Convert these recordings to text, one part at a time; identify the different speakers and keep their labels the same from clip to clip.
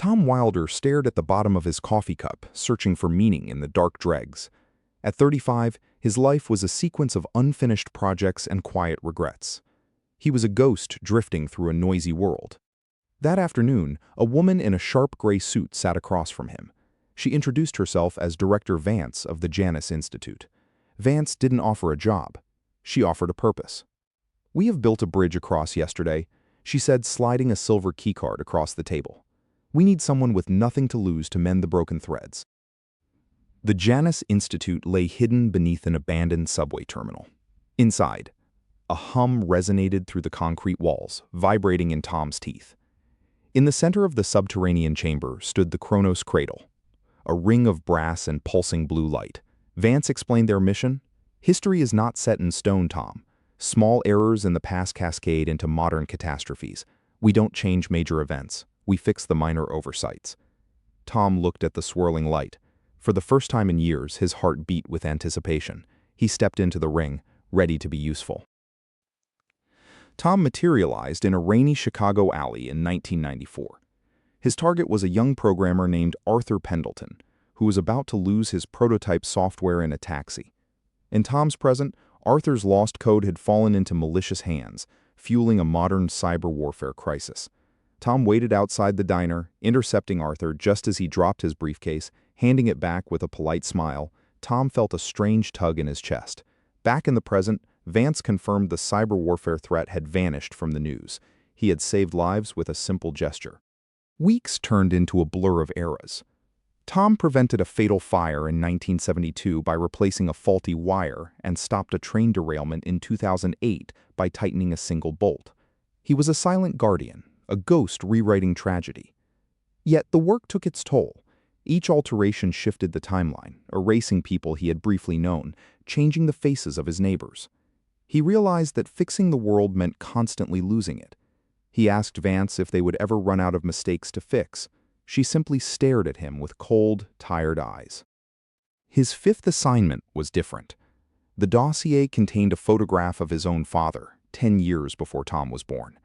Speaker 1: Tom Wilder stared at the bottom of his coffee cup, searching for meaning in the dark dregs. At 35, his life was a sequence of unfinished projects and quiet regrets. He was a ghost drifting through a noisy world. That afternoon, a woman in a sharp gray suit sat across from him. She introduced herself as Director Vance of the Janus Institute. Vance didn't offer a job. She offered a purpose. "We have built a bridge across yesterday," she said, sliding a silver keycard across the table. "We need someone with nothing to lose to mend the broken threads." The Janus Institute lay hidden beneath an abandoned subway terminal. Inside, a hum resonated through the concrete walls, vibrating in Tom's teeth. In the center of the subterranean chamber stood the Kronos Cradle, a ring of brass and pulsing blue light. Vance explained their mission. "History is not set in stone, Tom. Small errors in the past cascade into modern catastrophes. We don't change major events. We fix the minor oversights." Tom looked at the swirling light. For the first time in years, his heart beat with anticipation. He stepped into the ring, ready to be useful. Tom materialized in a rainy Chicago alley in 1994. His target was a young programmer named Arthur Pendleton, who was about to lose his prototype software in a taxi. In Tom's present, Arthur's lost code had fallen into malicious hands, fueling a modern cyber warfare crisis. Tom waited outside the diner, intercepting Arthur just as he dropped his briefcase, handing it back with a polite smile. Tom felt a strange tug in his chest. Back in the present, Vance confirmed the cyber warfare threat had vanished from the news. He had saved lives with a simple gesture. Weeks turned into a blur of eras. Tom prevented a fatal fire in 1972 by replacing a faulty wire and stopped a train derailment in 2008 by tightening a single bolt. He was a silent guardian, a ghost rewriting tragedy. Yet the work took its toll. Each alteration shifted the timeline, erasing people he had briefly known, changing the faces of his neighbors. He realized that fixing the world meant constantly losing it. He asked Vance if they would ever run out of mistakes to fix. She simply stared at him with cold, tired eyes. His fifth assignment was different. The dossier contained a photograph of his own father, 10 years before Tom was born.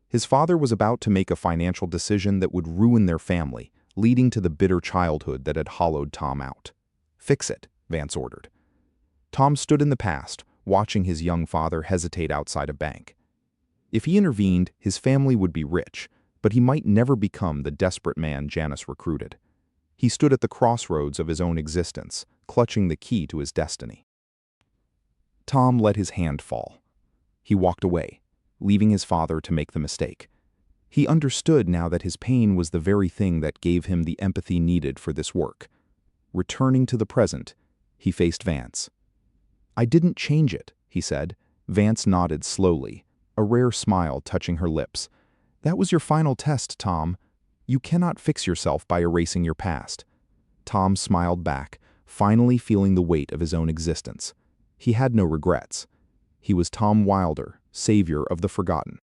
Speaker 1: His father was about to make a financial decision that would ruin their family, leading to the bitter childhood that had hollowed Tom out. "Fix it," Vance ordered. Tom stood in the past, watching his young father hesitate outside a bank. If he intervened, his family would be rich, but he might never become the desperate man Janus recruited. He stood at the crossroads of his own existence, clutching the key to his destiny. Tom let his hand fall. He walked away, leaving his father to make the mistake. He understood now that his pain was the very thing that gave him the empathy needed for this work. Returning to the present, he faced Vance. "I didn't change it," he said. Vance nodded slowly, a rare smile touching her lips. "That was your final test, Tom. You cannot fix yourself by erasing your past." Tom smiled back, finally feeling the weight of his own existence. He had no regrets. He was Tom Wilder, savior of the forgotten.